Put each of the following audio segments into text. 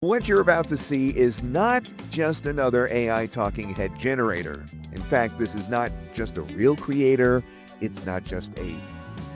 What you're about to see is not just another AI talking head generator. In fact, this is not just a real creator. It's not just a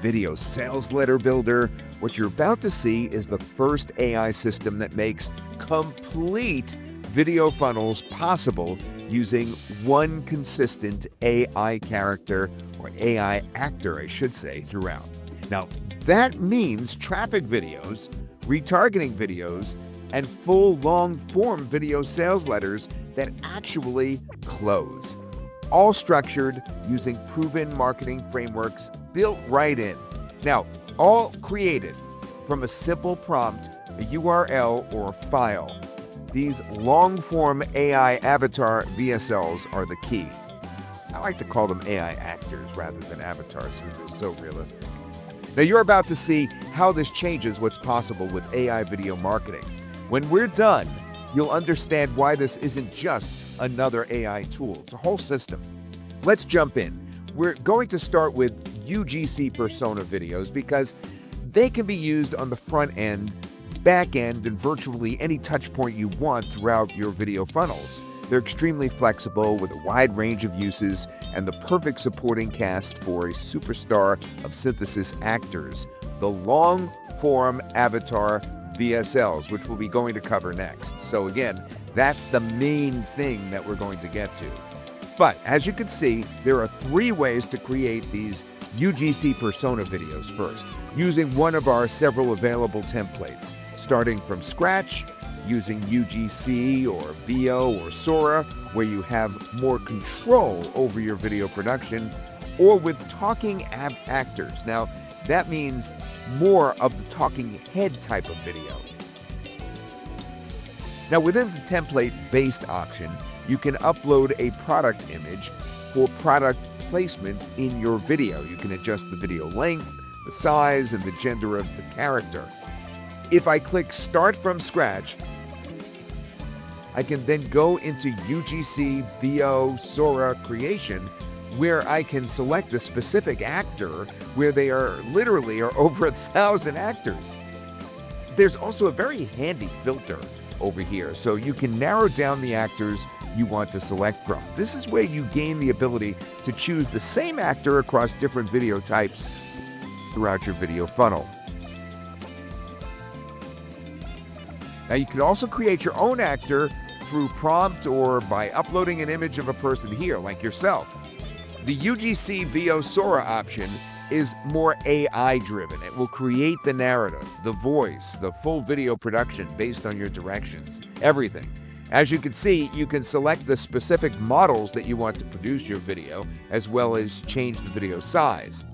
video sales letter builder. What you're about to see is the first AI system that makes complete video funnels possible using one consistent AI character, or AI actor, I should say, throughout. Now, that means traffic videos, retargeting videos, and full long-form video sales letters that actually close. All structured using proven marketing frameworks built right in. Now, all created from a simple prompt, a URL, or a file. These long-form AI avatar VSLs are the key. I like to call them AI actors rather than avatars because they're so realistic. Now, you're about to see how this changes what's possible with AI video marketing. When we're done, you'll understand why this isn't just another AI tool. It's a whole system. Let's jump in. We're going to start with UGC persona videos because they can be used on the front end, back end, and virtually any touch point you want throughout your video funnels. They're extremely flexible with a wide range of uses and the perfect supporting cast for a superstar of Synthesys Actors, the long-form avatar VSLs, which we'll be going to cover next. So again, that's the main thing that we're going to get to. But as you can see, there are 3 ways to create these UGC persona videos first, using one of our several available templates, starting from scratch, using UGC or VO or Sora, where you have more control over your video production, or with talking actors. Now, that means more of the talking head type of video. Now, within the template-based option, you can upload a product image for product placement in your video. You can adjust the video length, the size, and the gender of the character. If I click Start from Scratch, I can then go into UGC, VO, Sora creation, where I can select a specific actor where they are literally over 1,000 actors. There's also a very handy filter over here, so you can narrow down the actors you want to select from. This is where you gain the ability to choose the same actor across different video types throughout your video funnel. Now, you can also create your own actor through prompt or by uploading an image of a person here, like yourself. The UGC VO Sora option is more AI-driven. It will create the narrative, the voice, the full video production based on your directions, everything. As you can see, you can select the specific models that you want to produce your video, as well as change the video size.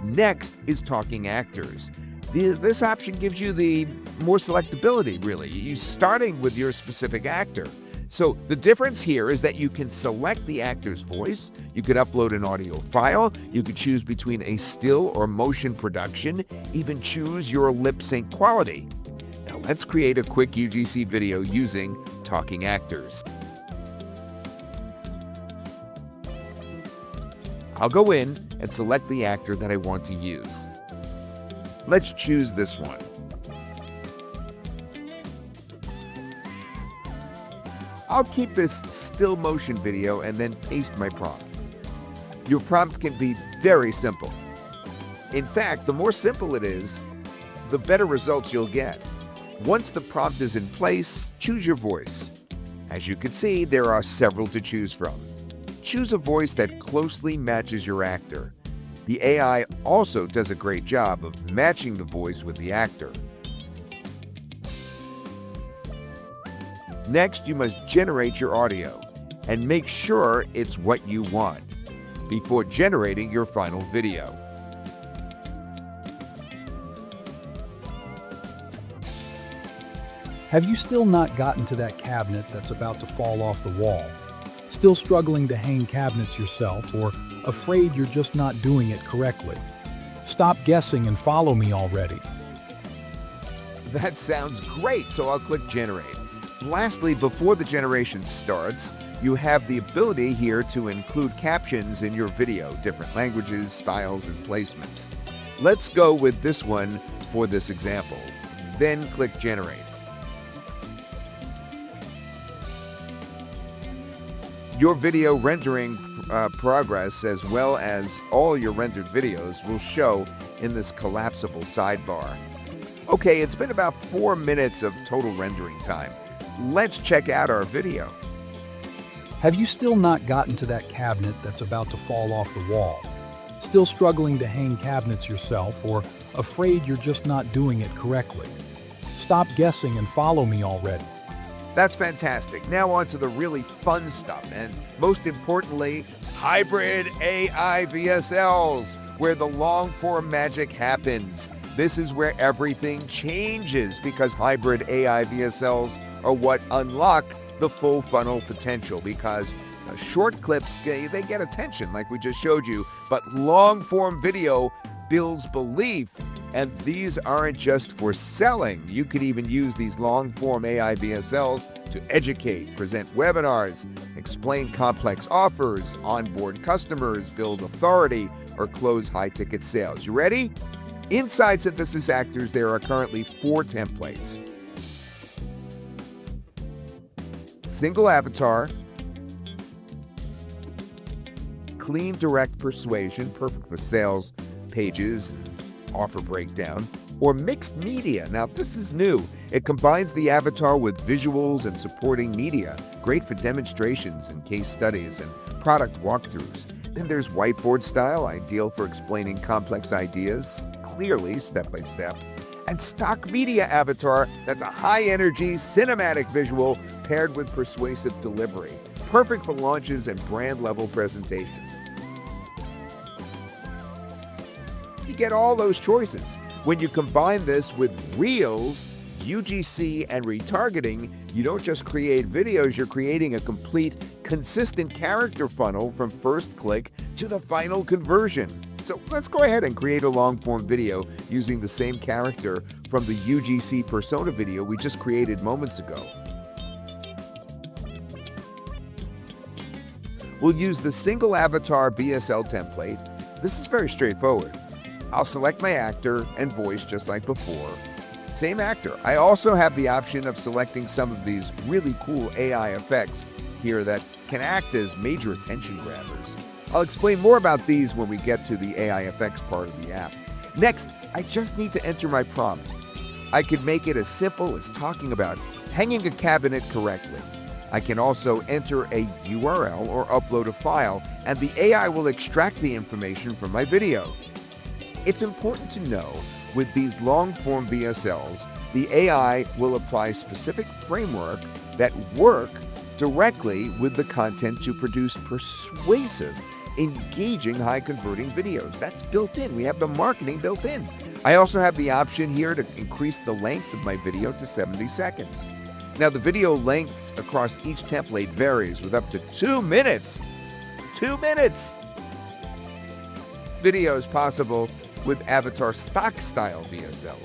Next is talking actors. This option gives you the more selectability, really. You're starting with your specific actor. So the difference here is that you can select the actor's voice, you could upload an audio file, you could choose between a still or motion production, even choose your lip sync quality. Now let's create a quick UGC video using talking actors. I'll go in and select the actor that I want to use. Let's choose this one. I'll keep this still motion video and then paste my prompt. Your prompt can be very simple. In fact, the more simple it is, the better results you'll get. Once the prompt is in place, choose your voice. As you can see, there are several to choose from. Choose a voice that closely matches your actor. The AI also does a great job of matching the voice with the actor. Next, you must generate your audio and make sure it's what you want before generating your final video. Have you still not gotten to that cabinet that's about to fall off the wall? Still struggling to hang cabinets yourself, or afraid you're just not doing it correctly? Stop guessing and follow me already. That sounds great, so I'll click Generate. Lastly, before the generation starts, you have the ability here to include captions in your video, different languages, styles, and placements. Let's go with this one for this example. then click Generate. Your video rendering progress, as well as all your rendered videos, will show in this collapsible sidebar. Okay, it's been about 4 minutes of total rendering time. Let's check out our video. Have you still not gotten to that cabinet that's about to fall off the wall? Still struggling to hang cabinets yourself, or afraid you're just not doing it correctly? Stop guessing and follow me already. That's fantastic. Now on to the really fun stuff, and most importantly, hybrid AI VSLs, where the long-form magic happens. This is where everything changes, because hybrid AI VSLs are what unlock the full funnel potential, because short clips, they get attention like we just showed you, but long-form video builds belief. And these aren't just for selling. You could even use these long-form AI VSLs to educate, present webinars, explain complex offers, onboard customers, build authority, or close high-ticket sales. You ready? Inside Synthesys Actors, there are currently 4 templates. Single avatar, clean direct persuasion, perfect for sales pages, offer breakdown, or mixed media. Now, this is new. It combines the avatar with visuals and supporting media, great for demonstrations and case studies and product walkthroughs. Then there's whiteboard style, ideal for explaining complex ideas clearly, step by step. And stock media avatar, that's a high-energy cinematic visual paired with persuasive delivery, perfect for launches and brand-level presentations. You get all those choices. When you combine this with Reels, UGC, and retargeting, you don't just create videos, you're creating a complete, consistent character funnel from first click to the final conversion. So let's go ahead and create a long-form video using the same character from the UGC persona video we just created moments ago. We'll use the single avatar BSL template. This is very straightforward. I'll select my actor and voice just like before. Same actor. I also have the option of selecting some of these really cool AI effects here that can act as major attention grabbers. I'll explain more about these when we get to the AI effects part of the app. Next, I just need to enter my prompt. I can make it as simple as talking about hanging a cabinet correctly. I can also enter a URL or upload a file, and the AI will extract the information from my video. It's important to know, with these long-form VSLs, the AI will apply specific framework that work directly with the content to produce persuasive, engaging, high-converting videos. That's built in. We have the marketing built in. I also have the option here to increase the length of my video to 70 seconds. Now, the video lengths across each template varies with up to 2 minutes. 2 minutes! Video is possible with avatar stock style VSLs.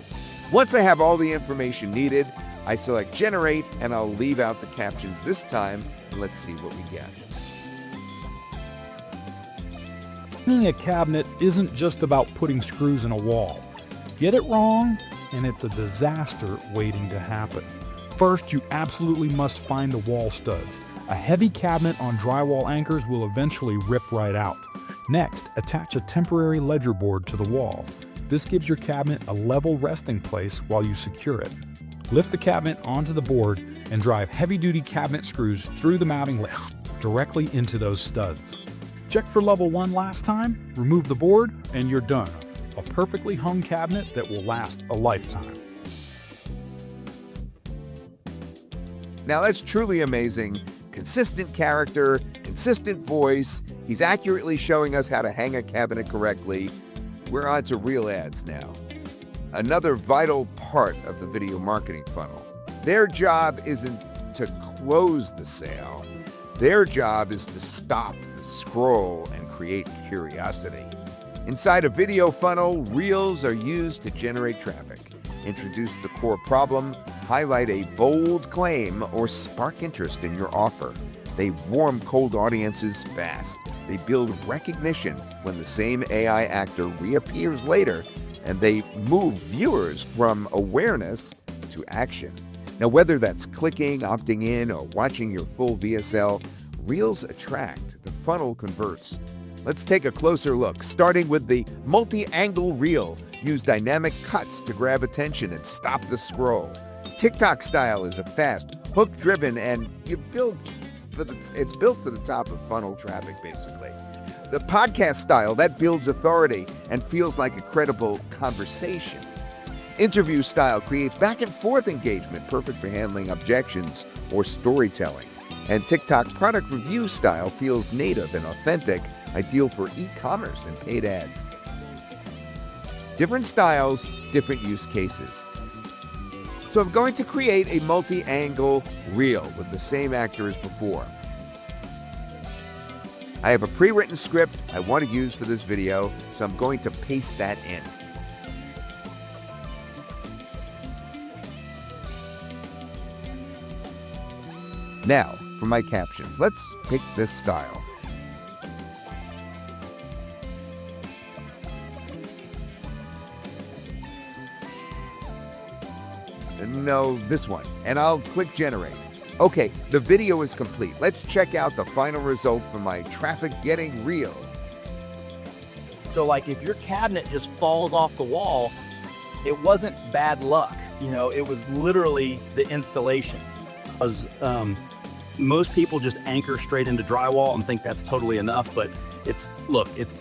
Once I have all the information needed, I select Generate, and I'll leave out the captions this time. Let's see what we get. Hanging a cabinet isn't just about putting screws in a wall. Get it wrong, and it's a disaster waiting to happen. First, you absolutely must find the wall studs. A heavy cabinet on drywall anchors will eventually rip right out. Next, attach a temporary ledger board to the wall. This gives your cabinet a level resting place while you secure it. Lift the cabinet onto the board and drive heavy-duty cabinet screws through the mounting layer directly into those studs. Check for level 1 last time, remove the board, and you're done. A perfectly hung cabinet that will last a lifetime. Now that's truly amazing. Consistent character, consistent voice. He's accurately showing us how to hang a cabinet correctly. We're on to real ads now. Another vital part of the video marketing funnel. Their job isn't to close the sale. Their job is to stop the scroll and create curiosity. Inside a video funnel, Reels are used to generate traffic, introduce the core problem, highlight a bold claim, or spark interest in your offer. They warm cold audiences fast. They build recognition when the same AI actor reappears later, and they move viewers from awareness to action. Now, whether that's clicking, opting in, or watching your full VSL, Reels attract, the funnel converts. Let's take a closer look, starting with the multi-angle reel. Use dynamic cuts to grab attention and stop the scroll. TikTok style is a fast, hook-driven, and it's built for the top of funnel traffic, basically. The podcast style, that builds authority and feels like a credible conversation. Interview style creates back and forth engagement, perfect for handling objections or storytelling. And TikTok product review style feels native and authentic, ideal for e-commerce and paid ads. Different styles, different use cases. So I'm going to create a multi-angle reel with the same actor as before. I have a pre-written script I want to use for this video, so I'm going to paste that in. Now, for my captions, let's pick this style. No, this one, and I'll click generate. Okay, the video is complete. Let's check out the final result for my traffic getting reel. So like if your cabinet just falls off the wall, it wasn't bad luck. It was literally the installation. Because most people just anchor straight into drywall and think that's totally enough, but it's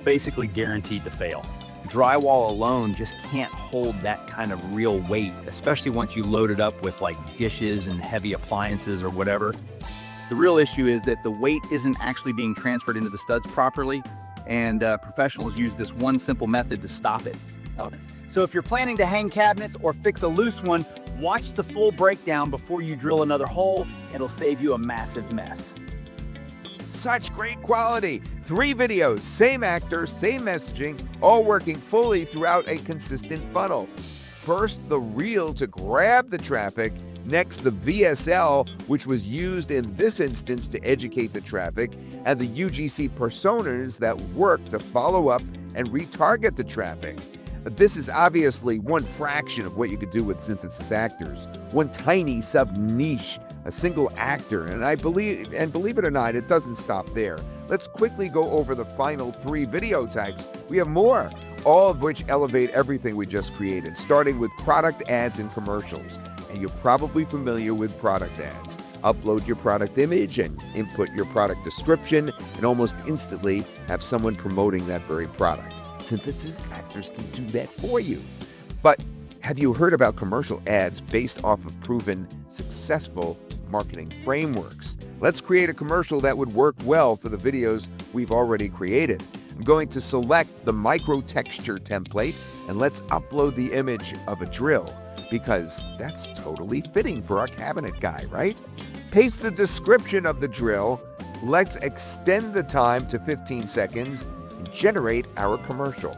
basically guaranteed to fail. Drywall alone just can't hold that kind of real weight, especially once you load it up with like dishes and heavy appliances or whatever. The real issue is that the weight isn't actually being transferred into the studs properly, and professionals use this one simple method to stop it. So if you're planning to hang cabinets or fix a loose one, watch the full breakdown before you drill another hole. It'll save you a massive mess. Such great quality. 3 videos, same actor, same messaging, all working fully throughout a consistent funnel. First, the reel to grab the traffic. Next, the VSL, which was used in this instance to educate the traffic, and the UGC personas that work to follow up and retarget the traffic. This is obviously one fraction of what you could do with Synthesys Actors. One tiny sub-niche, a single actor, and believe it or not, it doesn't stop there. Let's quickly go over the final 3 video types. We have more, all of which elevate everything we just created, starting with product ads and commercials. And you're probably familiar with product ads. Upload your product image and input your product description, and almost instantly have someone promoting that very product. Synthesys Actors can do that for you. But have you heard about commercial ads based off of proven, successful marketing frameworks? Let's create a commercial that would work well for the videos we've already created. I'm going to select the micro texture template, and let's upload the image of a drill, because that's totally fitting for our cabinet guy, right? Paste the description of the drill. Let's extend the time to 15 seconds and generate our commercial.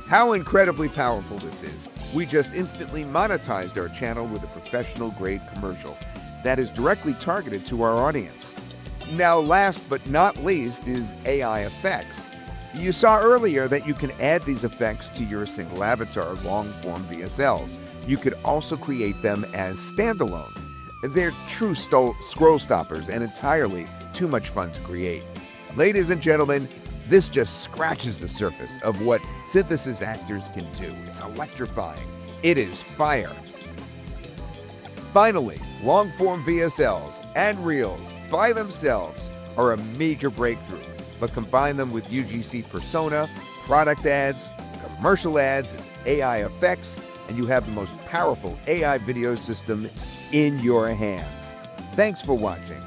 How incredibly powerful this is. We just instantly monetized our channel with a professional-grade commercial that is directly targeted to our audience. Now, last but not least is AI effects. You saw earlier that you can add these effects to your single avatar long-form VSLs. You could also create them as standalone. They're true scroll stoppers and entirely too much fun to create. Ladies and gentlemen, this just scratches the surface of what Synthesys Actors can do. It's electrifying. It is fire. Finally, long-form VSLs and Reels by themselves are a major breakthrough, but combine them with UGC persona, product ads, commercial ads, and AI effects, and you have the most powerful AI video system in your hands. Thanks for watching.